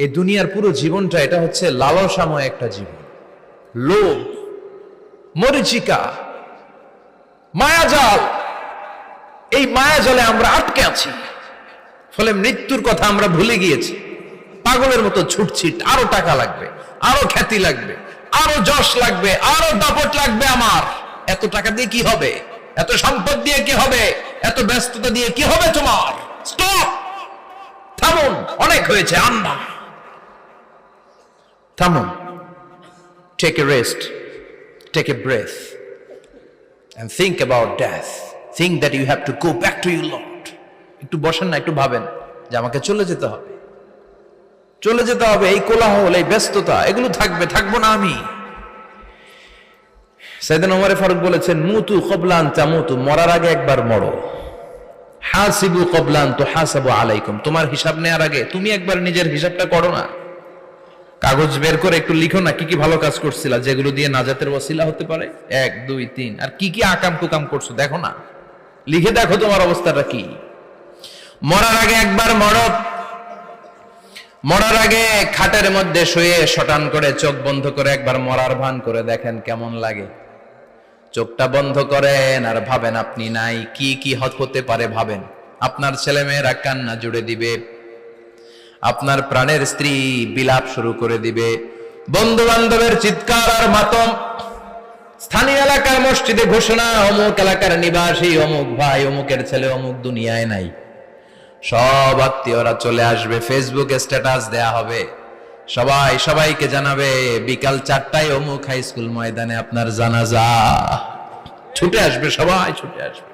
এই দুনিয়ার পুরো জীবনটা এটা হচ্ছে লালসাময় একটা জীবন, লোভ, মরিচিকা, মায়াজাল। এই মায়াজালে আমরা আটকে আছি, ফলে মৃত্যুর কথা আমরা ভুলে গিয়েছি। পাগলের মতো ছুটছি, আরো টাকা লাগবে, আরো খ্যাতি লাগবে, আরো যশ লাগবে, আরো দাপট লাগবে। আমার এত টাকা দিয়ে কি হবে? এত সম্পদ দিয়ে কি হবে? এত ব্যস্ততা দিয়ে কি হবে তোমার? স্টপ, থামুন, অনেক হয়েছে। আন্না, থামুন, take a rest, take a breath and think about death. Think that you have to go back to your Lord. একটু বসেন না, একটু ভাবেন যে আমাকে চলে যেতে হবে, চলে যেতে হবে। এই কোলাহল, এই ব্যস্ততা, এগুলো থাকবে, থাকবো না আমি। সাইয়েদনা ওমর ফারুক বলেছেন, মুতু ক্বাবলা আন তামুতু, মরার আগে একবার মরো। হাসিবু ক্বাবলা আন তুহাসাবু আলাইকুম, তোমার হিসাব নেওয়ার আগে তুমি একবার নিজের হিসাবটা করো না। কাগজ বের করে একটু লিখো না কি কি ভালো কাজ করছিলা, যেগুলো দিয়ে নাজাতের ওসিলা হতে পারে। 1 2 3, আর কি কি আকাম কুকাম করছো দেখো না, লিখে দেখো তোমার অবস্থাটা কি। মরার আগে একবার মরো। মরার আগে খাটের মধ্যে শুয়ে শটান করে চোখ বন্ধ করে একবার মরার ভান করে দেখেন কেমন লাগে। চোখটা বন্ধ করেন আর ভাবেন আপনি নাই, কি কি হতে পারে ভাবেন। আপনার ছেলে মেয়েরা কান্না জুড়ে দিবে, আপনার প্রাণের স্ত্রী বিলাপ শুরু করে দিবে, বন্ধু বান্ধবের চিৎকার আর মাতম, স্থানীয় এলাকার মসজিদে ঘোষণা, অমুক এলাকার নিবাসী অমুক ভাই অমুকের ছেলে অমুক দুনিয়ায় নাই। সব আত্মীয়রা চলে আসবে, ফেসবুকে স্ট্যাটাস দেয়া হবে, সবাই সবাইকে জানাবে বিকাল 4টায় অমুক হাই স্কুল ময়দানে আপনার জানাজা। ছুটে আসবে, সবাই ছুটে আসবে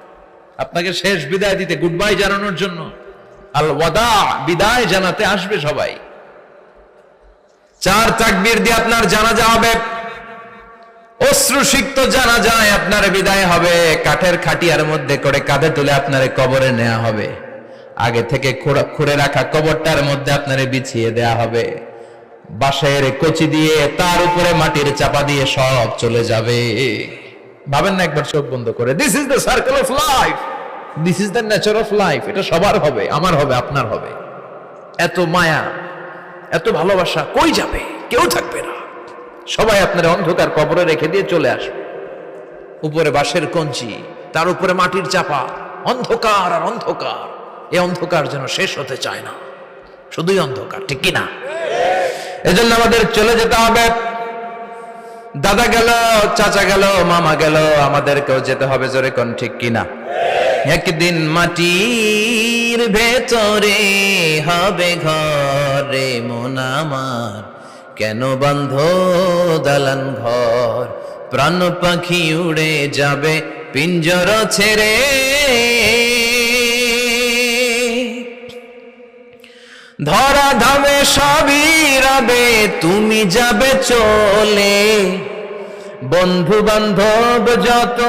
আপনাকে শেষ বিদায় দিতে, গুড বাই জানানোর জন্য, আল ওয়াদা, বিদায় জানাতে আসবে সবাই। 4 তাকবীর দিয়ে আপনার জানাজা হবে, অশ্রুসিক্ত জানাজায় আপনার বিদায় হবে। কাঠের খাটিয়ার মধ্যে করে কাঁধে তুলে আপনারে কবরে নেওয়া হবে। আগে থেকে খুঁড়ে রাখা কবরটার মধ্যে আপনারে বিছিয়ে দেয়া হবে। বাঁশের কচি দিয়ে তার উপরে মাটির চাপা দিয়ে সব চলে যাবে। ভাবেন না একবার চোখ বন্ধ করে, this is the circle of life, this is the nature of life. এটা সবার হবে, আমার হবে, আপনার হবে। এত মায়া, এত ভালোবাসা কই যাবে? কেউ থাকবে না, সবাই আপনার অন্ধকার কবরে রেখে দিয়ে চলে আসবে। উপরে বাঁশের কঞ্চি, তার উপরে মাটির চাপা, অন্ধকার আর অন্ধকার। এই অন্ধকার যেন শেষ হতে চায় না, শুধুই অন্ধকার, ঠিক কিনা? এজন্য আমাদের চলে যেতে হবে। দাদা গেল, চাচা গেল, মামা গেল, আমাদেরকেও যেতে হবে, জোরে কোন ঠিক কিনা? একদিন মাটির ভেতরে হবে ঘরে মন আমার, কেন বন্ধ দালান ঘর, প্রাণ পাখি উড়ে যাবে পিঞ্জর ছেড়ে। ধরা ধামে সবই রবে, তুমি যাবে চলে। বন্ধু বান্ধব যত,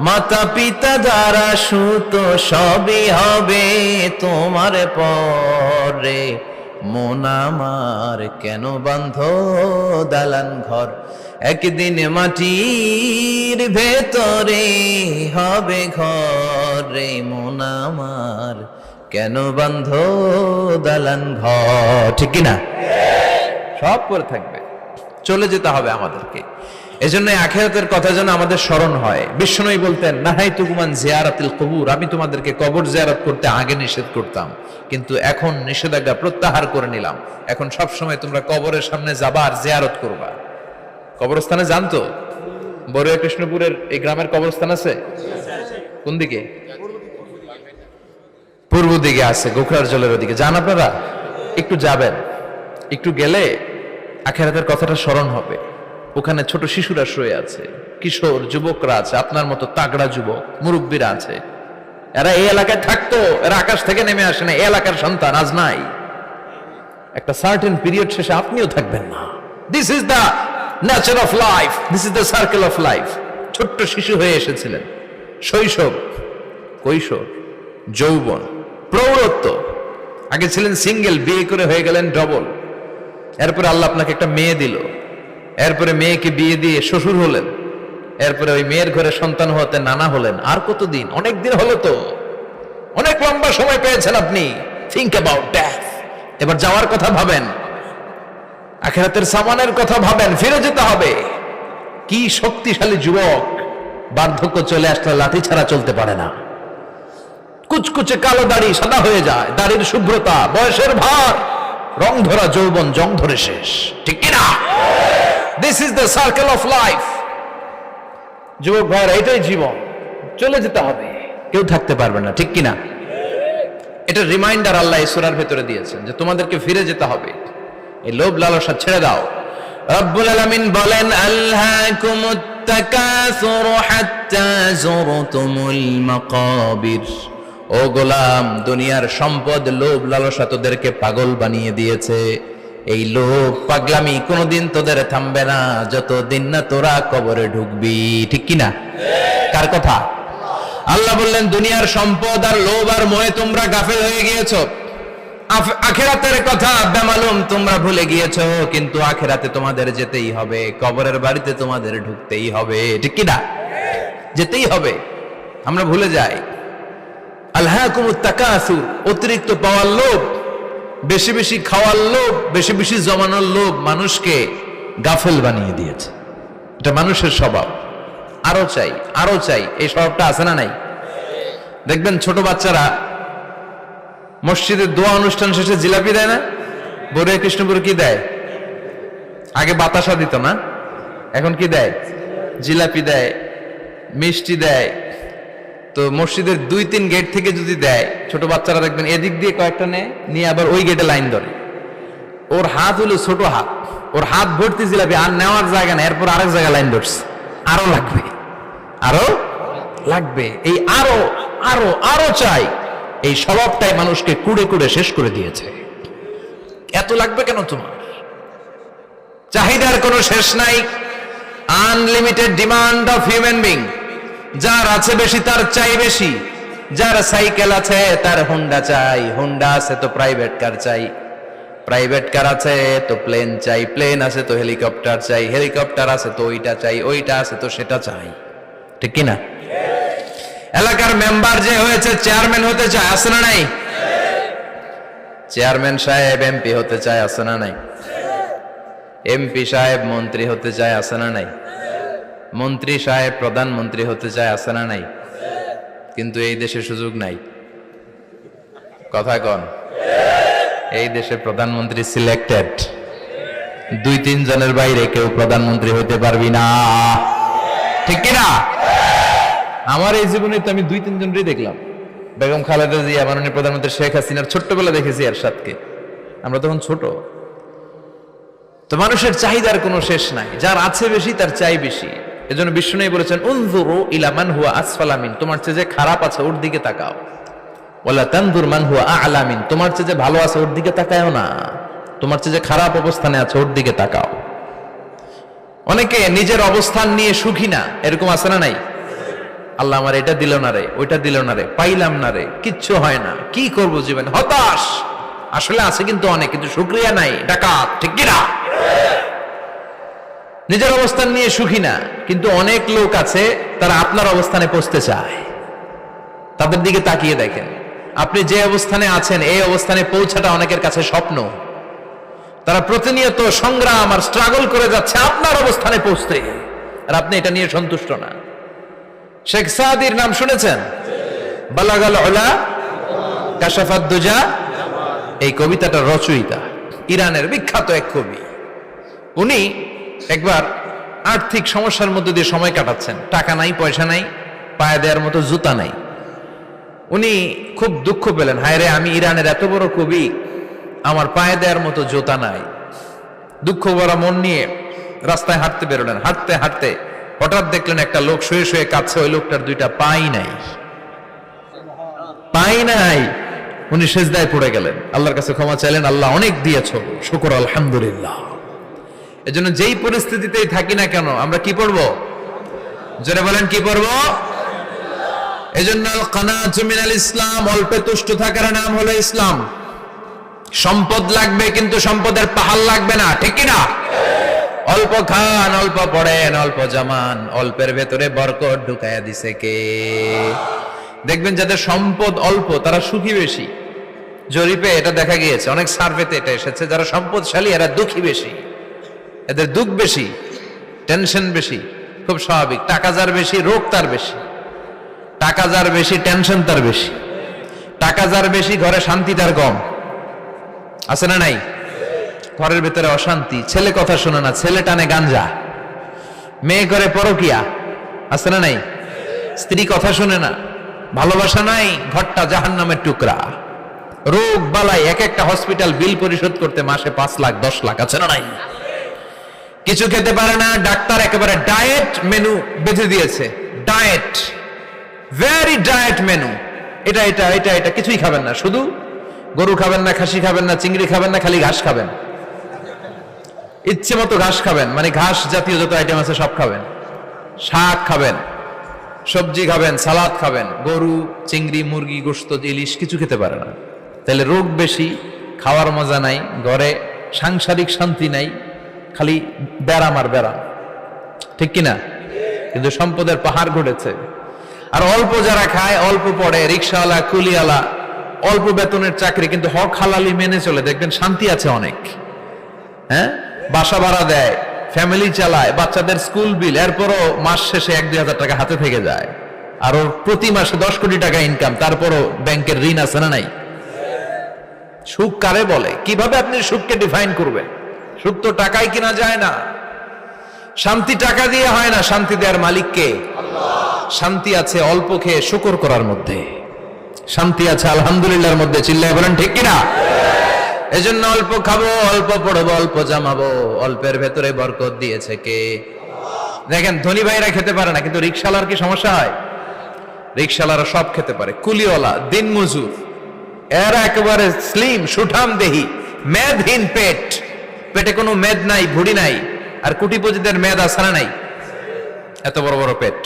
মাতা পিতা যারা সুত, সবই হবে তোমার পরে। মন আমার কেন বন্ধ দালান ঘর, একদিন মাটির ভেতরে হবে ঘরে মন আমার, কেন বন্ধ দালান ঘর, ঠিক কিনা? সব করে থাকবে, চলে যেতে হবে আমাদেরকে। এজন্য আখিরাতের কথা যেন আমাদের স্মরণ হয়। বিশ্বনবী বলতেন, নাহাইতুকুম আন জিয়ারাতিল কুবুর, আমি তোমাদেরকে কবর জিয়ারত করতে আগে নিষেধ করতাম, কিন্তু এখন নিষেধাজ্ঞা প্রত্যাহার করে নিলাম। এখন সব সময় তোমরা কবরের সামনে যাবা আর জিয়ারত করবা। কবরস্থানে যান তো? বড়ুয়া কৃষ্ণপুরের এই গ্রামের কবরস্থান আছে? কোন দিকে? পূর্ব দিকে আছে, গোখরার জলের ওদিকে। যান আপনারা, একটু যাবেন, একটু গেলে আখিরাতের কথাটা স্মরণ হবে। ওখানে ছোট শিশুরা শুয়ে আছে, কিশোর যুবকরা আছে, আপনার মতো তাগড়া যুবক, মুরব্বীরা আছে। এরা এই এলাকায় থাকতো, এরা আকাশ থেকে নেমে আসে না, এই এলাকার সন্তান, আজ নাই। একটা সার্টেন পিরিয়ড শেষে আপনিও থাকবেন না। This is the nature of life, this is the circle of life. ছোট্ট শিশু হয়ে এসেছিলেন, শৈশব, কৈশোর, যৌবন, প্রৌঢ়ত্ব। আগে ছিলেন সিঙ্গেল, বিয়ে করে হয়ে গেলেন ডবল। এরপরে আল্লাহ আপনাকে একটা মেয়ে দিল, এরপরে মেয়েকে বিয়ে দিয়ে শ্বশুর হলেন, এরপরে ওই মেয়ের ঘরে সন্তান হতে নানা হলেন। আর কতদিন? অনেক দিন হলো তো, অনেক লম্বা সময় পেয়েছেন আপনি। Think about death. এবার যাওয়ার কথা ভাবেন। আখিরাতের সামানের কথা ভাবেন, ফিরে যেতে হবে। কি শক্তিশালী যুবক, বার্ধক্য চলে আসলে লাঠি ছাড়া চলতে পারে না। কুচকুচে কালো দাড়ি সাদা হয়ে যায়, দাড়ির শুভ্রতা, বয়সের ভার, রং ধরা যৌবন জং ধরে শেষ, ঠিক কিনা? This is the circle of life. যুবক ভাইরা, এটাই জীবন, চলে যেতে হবে, কেউ থাকতে পারবে না, ঠিক কিনা? এটা রিমাইন্ডার আল্লাহ এই সূরার ভেতরে দিয়েছেন যে তোমাদেরকে ফিরে যেতে হবে, এই লোভ লালসা ছেড়ে দাও। রব্বুল আলামিন বলেন, আলহাকুমুত তাকাসুর হাত্তা যুরতুমুল মাকাবির। ও গোলাম, দুনিয়ার সম্পদ, লোভ লালসা তোদেরকে পাগল বানিয়ে দিয়েছে। এই লোভ পাগলামি কোনোদিন তোদের থামবে না যতদিন না তোরা কবরে ঢুকবি, ঠিক কিনা? কার কথা? আল্লাহ বললেন, দুনিয়ার সম্পদ আর লোভ আর মোহে তোমরা গাফেল হয়ে গিয়েছো। আখিরাতের কথা বেমালুম তোমরা ভুলে গিয়েছো, কিন্তু আখিরাতে তোমাদের যেতেই হবে, কবরের বাড়িতে তোমাদের ঢুকতেই হবে, ঠিক কিনা? যেতেই হবে, আমরা ভুলে যাই। আলহাকুমুত তাকাসুর, অতিরিক্ত পাওয়ার লোভ, বেশি বেশি খাওয়ার লোভ, বেশি বেশি জমানোর লোভ মানুষকে গাফেল বানিয়ে দিয়েছে। এটা মানুষের স্বভাব, আরো চাই আরো চাই, এই স্বভাবটা আছে না নাই? দেখবেন ছোট বাচ্চারা মসজিদের দোয়া অনুষ্ঠান শেষে জিলাপি দেয় না? বড় কৃষ্ণপুর কি দেয়? আগে বাতাসা দিত না, এখন কি দেয়? জিলাপি দেয়, মিষ্টি দেয়। তো মসজিদের 2-3 গেট থেকে যদি দেয়, ছোট বাচ্চারা দেখবেন এদিক দিয়ে কয়েকটা নিয়ে আবার ওই গেটে লাইন ধরে। ওর হাত হলো ছোট হাত, ওর হাত ভর্তি জিলাপি, আর নেওয়ার জায়গা না, এরপর আরেক জায়গায় লাইন ধরছে, আরো লাগবে, আরো লাগবে, এই আরো আরো আরো চাই। এই স্বভাবটাই মানুষকে কুড়ে কুড়ে শেষ করে দিয়েছে। এত লাগবে কেন তোমার? চাহিদার কোনো শেষ নাই, unlimited demand of human being. যার আছে বেশি তার চাই বেশি, যার সাইকেল আছে তার হুন্ডা চাই, হুন্ডা আছে তো প্রাইভেট কার চাই, প্রাইভেট কার আছে তো প্লেন চাই, প্লেন আছে তো হেলিকপ্টার চাই, হেলিকপ্টার আছে তো ওইটা চাই, ওইটা আছে তো সেটা চাই, ঠিক কিনা? এলাকার মেম্বার যে হয়েছে চেয়ারম্যান হতে চায়, আছে না নাই? চেয়ারম্যান সাহেব এমপি হতে চায়, আছে না নাই? এমপি সাহেব মন্ত্রী হতে চায়, আছে না নাই? মন্ত্রী সাহেব প্রধানমন্ত্রী হতে চায়, আছে না নাই? কিন্তু এই দেশে সুযোগ নাই, কথা কন। এই দেশে প্রধানমন্ত্রী সিলেক্টেড, 2-3 জনের বাইরে কেউ প্রধানমন্ত্রী হতে পারবি না, ঠিক কিনা? আমার এই জীবনে তো আমি 2-3 জনই দেখলাম। বেগম খালেদা জিয়া, মাননীয় প্রধানমন্ত্রী শেখ হাসিনার ছোট্টবেলা দেখেছি এরশাদকে, আমরা তখন ছোট। তো মানুষের চাহিদার কোনো শেষ নাই, যার আছে বেশি তার চাই বেশি। এজন্য বিষ্ণু বলেছেন, উনজুরু ইলা মান হুয়া আসফালা মিন, তোমার চেয়ে যে খারাপ আছে ওর দিকে তাকাও। ওয়ালা তানজুর মান হুয়া আ'লা মিন, তোমার চেয়ে যে ভালো আছে ওর দিকে তাকায়ও না, তোমার চেয়ে যে খারাপ অবস্থানে আছে ওর দিকে তাকাও। অনেকে নিজের অবস্থান নিয়ে সুখী না, এরকম আছে না নাই? আল্লাহ আমার এটা দিল না রে, ওইটা দিল না রে, পাইলাম না রে, কিচ্ছু হয় না, কি করব জীবনে, হতাশ। আসলে আছে কিন্তু অনেক, কিন্তু শুকরিয়া নাই, ডাকাত, ঠিক কিনা? নিজের অবস্থান নিয়ে সুখী না, কিন্তু অনেক লোক আছে তারা আপনার অবস্থানে পৌঁছতে চায়। তাদের দিকে তাকিয়ে দেখেন, আপনি যে অবস্থানে আছেন এই অবস্থানে পৌঁছাটা অনেকের কাছে স্বপ্ন। তারা প্রতিনিয়ত সংগ্রাম আর স্ট্রাগল করে যাচ্ছে আপনার অবস্থানে পৌঁছতে, আর আপনি এটা নিয়ে সন্তুষ্ট না। শেখ সাদির নাম শুনেছেন? বালাগাল উলা কাশাফাত দুজা, এই কবিতাটার রচয়িতা, ইরানের বিখ্যাত এক কবি। উনি একবার আর্থিক সমস্যার মধ্যে দিয়ে সময় কাটাচ্ছেন, টাকা নাই, পয়সা নাই, পায়ে দেওয়ার মতো জুতা নাই। উনি খুব দুঃখ পেলেন, হায় রে, আমি ইরানের এত বড় কবি, আমার পায়ে দেওয়ার মতো জুতা নাই। দুঃখ ভরা মন নিয়ে রাস্তায় হাঁটতে বেরোলেন। হাঁটতে হাঁটতে হঠাৎ দেখলেন একটা লোক শুয়ে শুয়ে কাঁদছে, ওই লোকটার 2টা পাই নাই, পাই নাই। উনি সেজদায় পড়ে গেলেন, আল্লাহর কাছে ক্ষমা চাইলেন, আল্লাহ অনেক দিয়েছো, শুকর আলহামদুলিল্লাহ। এজন্য যেই পরিস্থিতিতেই থাকি না কেন আমরা কি পড়বো? জোরে বলেন, কি পড়বো? এজন্য কানাতু মিনাল ইসলাম, অল্পে তুষ্ট থাকার নাম হলো ইসলাম। সম্পদ লাগবে কিন্তু সম্পদের পাহাড় লাগবে না, ঠিক কিনা? অল্প খান, অল্প পড়েন, অল্প জমান, অল্পের ভেতরে বরকত ঢুকাইয়া দিছে কে? দেখবেন যাদের সম্পদ অল্প তারা সুখী বেশি। জরিপে এটা দেখা গিয়েছে, অনেক সার্ভেতে এটা এসেছে, যারা সম্পদশালী এরা দুঃখী বেশি। এদের দুঃখ বেশি, টেনশন বেশি, খুব স্বাভাবিক। টাকা যার বেশি, রোগ তার বেশি। টাকা যার বেশি, টেনশন তার বেশি। টাকা যার বেশি, ঘরে শান্তি তার কম। আছে না নাই? ঘরের ভিতরে অশান্তি, ছেলে কথা শোনে না, ছেলে টানে গাঞ্জা, মেয়ে করে পরকিয়া। আছে না নাই? স্ত্রী কথা শোনে না, ভালোবাসা নাই, ঘরটা জাহান্নামের টুকরা। রোগ বালাই, এক একটা হসপিটাল বিল পরিশোধ করতে মাসে 5 লাখ 10 লাখ। আছে না নাই? কিছু খেতে পারে না, ডাক্তার একেবারে ডায়েট মেনু বেঁধে দিয়েছে। Diet, very diet menu. এটা এটা এটা এটা কিছুই খাবেন না, শুধু গরু খাবেন না, খাসি খাবেন না, চিংড়ি খাবেন না, খালি ঘাস খাবেন। ইচ্ছে মতো ঘাস খাবেন, মানে ঘাস জাতীয় যত আইটেম আছে সব খাবেন। শাক খাবেন, সবজি খাবেন, সালাদ খাবেন। গরু, চিংড়ি, মুরগি, গোশত, ইলিশ কিছু খেতে পারে না। তাহলে রোগ বেশি, খাওয়ার মজা নাই, ঘরে সাংসারিক শান্তি নাই, খালি ব্যারাম আর ব্যারাম। ঠিক কিনা? কিন্তু সম্পদের পাহাড় ঘটেছে। আর অল্প যারা খায়, অল্প পড়ে, রিক্সাওয়ালা, কুলিওয়ালা, অল্প বেতনের চাকরি, কিন্তু হক হালালি মেনে চলে, দেখবেন শান্তি আছে অনেক। হ্যাঁ, বাসা ভাড়া দেয়, ফ্যামিলি চালায়, বাচ্চাদের স্কুল বিল, এরপরও মাস শেষে 1-2 হাজার টাকা হাতে থেকে যায়। আর ওর প্রতি মাসে 10 কোটি টাকা ইনকাম, তারপরও ব্যাংকের ঋণ আছে না নাই? সুখ কারে বলে? কিভাবে আপনি সুখকে ডিফাইন করবেন? সুখ তো টাকায় কিনা যায় না। শান্তি টাকা দিয়ে হয় না, শান্তি দেওয়ার মালিক কে? শান্তি আছে অল্প খেয়ে শুকর করার মধ্যে, শান্তি আছে আলহামদুলিল্লাহর মধ্যে। চিল্লায় বলেন ঠিক কিনা? এজন্য অল্প খাবো, অল্প পড়বো, অল্প জামাবো, অল্পের ভেতরে বরকত দিয়েছে কে? দেখেন, ধনী ভাইরা খেতে পারে না, কিন্তু রিক্সাওয়ালার কি সমস্যা হয়? রিক্সাওয়ালারা সব খেতে পারে। কুলিওয়ালা, দিনমজুর, এরা একেবারে স্লিম, সুঠাম দেহি, মেদহীন পেট, পেটে কোনো মেদ নাই, ভুড়ি নাই। আর কোটিপতিদের মেদ আছে না নাই? এত বড় বড় পেট।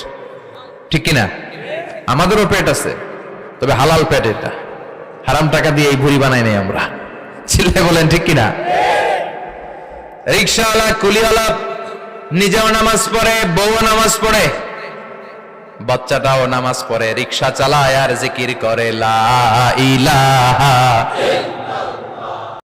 ঠিক কিনা? আমাদেরও পেট আছে, তবে হালাল পেট। এটা হারাম টাকা দিয়ে এই ভুড়ি বানাই নাই আমরা। ছিলে বলেন ঠিক কিনা? রিক্সাওয়ালা, কুলিওয়ালা নিজেও নামাজ পড়ে, বউও নামাজ পড়ে, বাচ্চাটাও নামাজ পড়ে, রিক্সা চালায় আর জিকির করে লা ইলাহা